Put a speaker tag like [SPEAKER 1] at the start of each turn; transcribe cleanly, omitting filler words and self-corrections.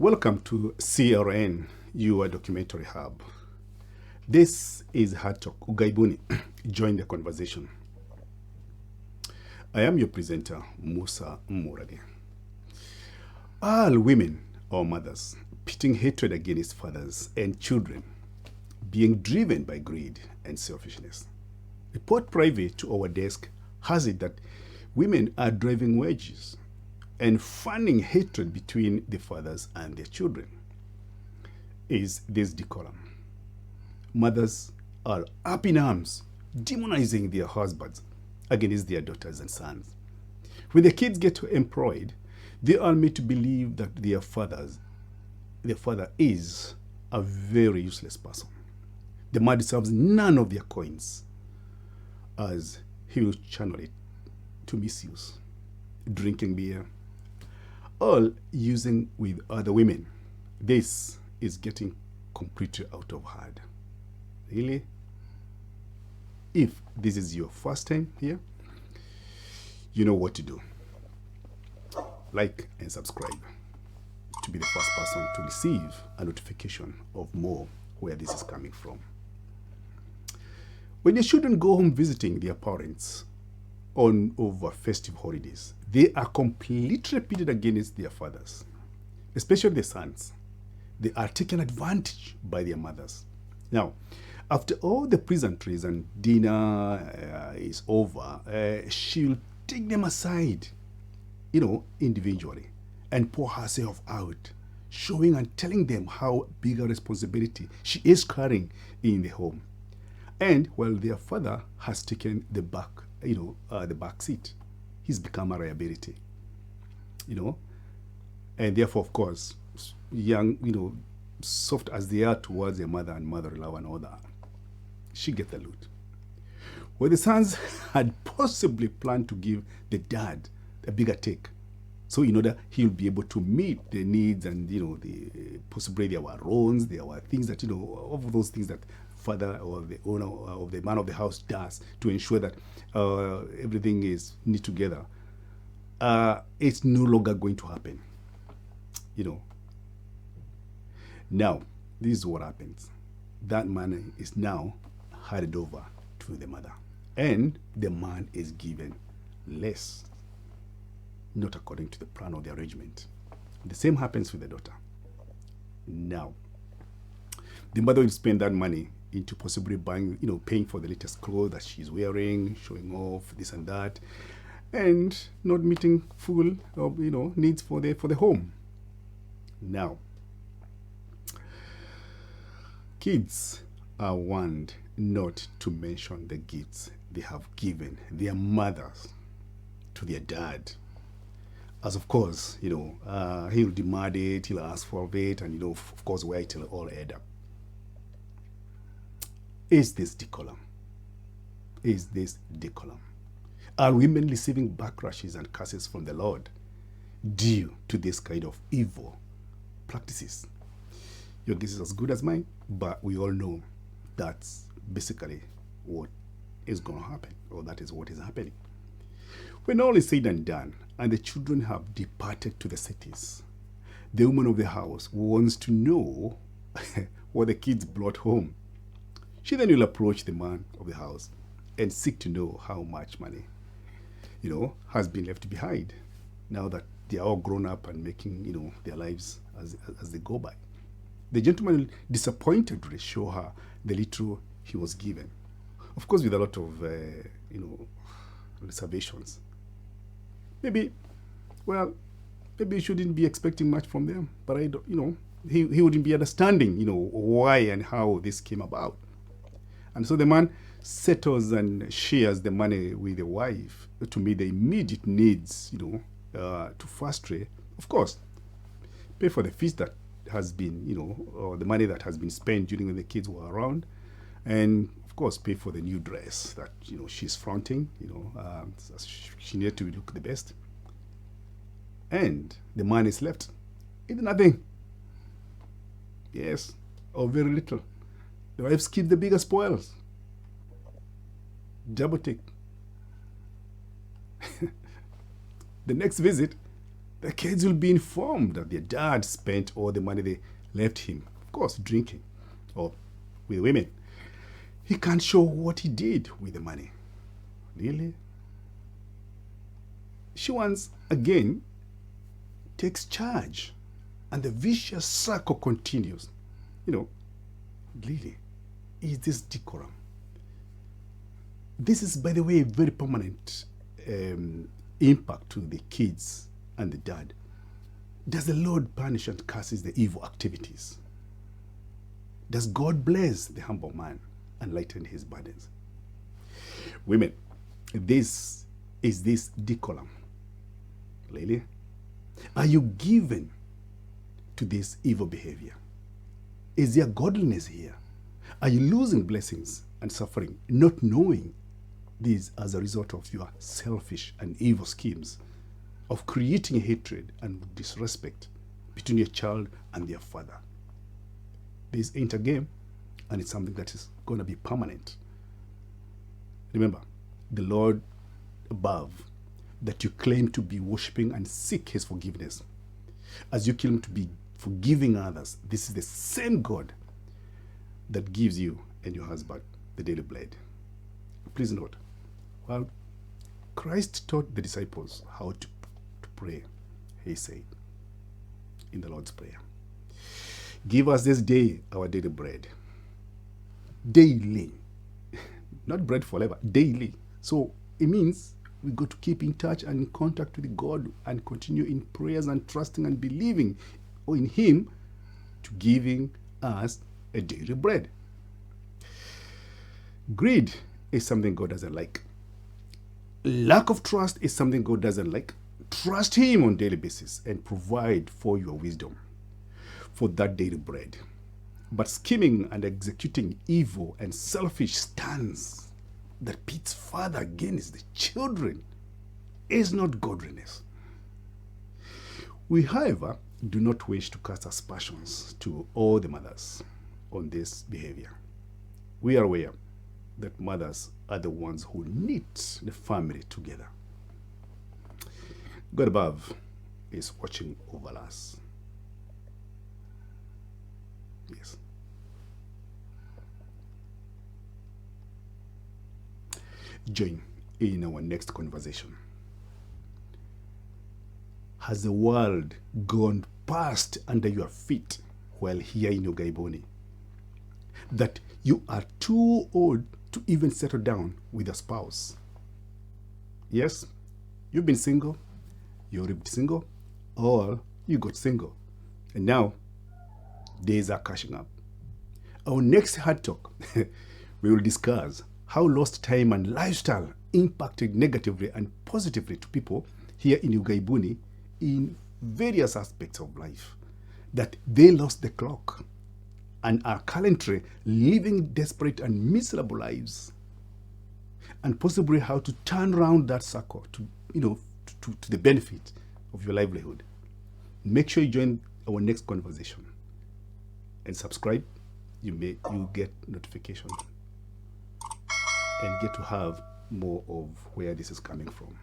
[SPEAKER 1] Welcome to CRN, your documentary hub. This is Hatok Ugaibuni. Join the conversation. I am your presenter, Musa Murage. All women or mothers pitting hatred against fathers and children, being driven by greed and selfishness. Report private to our desk has it that women are driving wedges and fanning hatred between the fathers and their children. Is this decorum? Mothers are up in arms, demonizing their husbands against their daughters and sons. When the kids get employed, they are made to believe that their father is a very useless person. The man deserves none of their coins, as he will channel it to misuse, drinking beer, all using with other women. This is getting completely out of hand. Really? If this is your first time here, you know what to do. Like and subscribe to be the first person to receive a notification of more where this is coming from. When your children go home visiting their parents over festive holidays, they are completely pitted against their fathers, especially the sons. They are taken advantage by their mothers. Now, after all the pleasantries and dinner is over, she'll take them aside, individually, and pour herself out, showing and telling them how big a responsibility she is carrying in the home. And while their father has taken the back seat, he's become a liability, and therefore, of course, young, soft as they are towards their mother and mother-in-law and all that, she gets the loot. Well, the sons had possibly planned to give the dad a bigger take, so in order he'll be able to meet the needs and, possibly there were loans, there were things that, all of those things that father or the owner of the man of the house does to ensure that everything is knit together. It's no longer going to happen, Now, this is what happens. That money is now handed over to the mother, and the man is given less, not according to the plan or the arrangement. The same happens with the daughter. Now, the mother will spend that money into possibly buying, paying for the latest clothes that she's wearing, showing off this and that, and not meeting full of, needs for the home. Now, kids are warned not to mention the gifts they have given their mothers to their dad. As of course, he'll demand it, he'll ask for it, and of course, where it'll all end up. Is this decorum? Is this decorum? Are women receiving backlashes and curses from the Lord due to this kind of evil practices? Your guess is as good as mine, but we all know that's basically what is going to happen, or that is what is happening. When all is said and done, and the children have departed to the cities, the woman of the house wants to know what the kids brought home. She then will approach the man of the house and seek to know how much money, has been left behind now that they are all grown up and making, their lives as they go by. The gentleman, disappointedly, show her the little he was given. Of course, with a lot of, reservations. Maybe you shouldn't be expecting much from them, but I don't, he wouldn't be understanding, why and how this came about. And so the man settles and shares the money with the wife to meet the immediate needs, to frustrate, of course, pay for the fees that has been, or the money that has been spent during when the kids were around, and of course pay for the new dress that, she's fronting, she needed to look the best. And the man is left with nothing. Yes, or very little. The wives keep the bigger spoils. Double take. The next visit, The kids will be informed that their dad spent all the money they left him, of course, drinking or with women. He can't show what he did with the money. Really? She once again takes charge, and the vicious circle continues. Really, is this decorum? This is, by the way, a very permanent impact to the kids and the dad. Does the Lord punish and curses the evil activities? Does God bless the humble man and lighten his burdens? Women, this is this decorum. Really? Are you given to this evil behavior? Is there godliness here? Are you losing blessings and suffering, not knowing this as a result of your selfish and evil schemes of creating hatred and disrespect between your child and their father? This ain't a game, and it's something that is going to be permanent. Remember, the Lord above that you claim to be worshiping and seek his forgiveness, as you claim to be forgiving others, this is the same God that gives you and your husband the daily bread. Please note, while Christ taught the disciples how to pray, he said in the Lord's Prayer, "Give us this day our daily bread." Daily. Not bread forever, daily. So it means we got to keep in touch and in contact with God and continue in prayers and trusting and believing in him to giving us a daily bread. Greed is something God doesn't like. Lack of trust is something God doesn't like. Trust him on a daily basis and provide for your wisdom for that daily bread. But scheming and executing evil and selfish stance that pits father against the children is not godliness. We, however, do not wish to cast aspersions to all the mothers on this behavior. We are aware that mothers are the ones who knit the family together. God above is watching over us. Yes. Join in our next conversation. Has the world gone past under your feet while here in Ugaiboni? That you are too old to even settle down with a spouse? Yes, you've been single, you're single, or you got single, and now days are catching up. Our next hard talk, we will discuss how lost time and lifestyle impacted negatively and positively to people here in Ugaibuni in various aspects of life, that they lost the clock and are currently living desperate and miserable lives, and possibly how to turn around that circle to the benefit of your livelihood. Make sure you join our next conversation and subscribe. You get notification and get to have more of where this is coming from.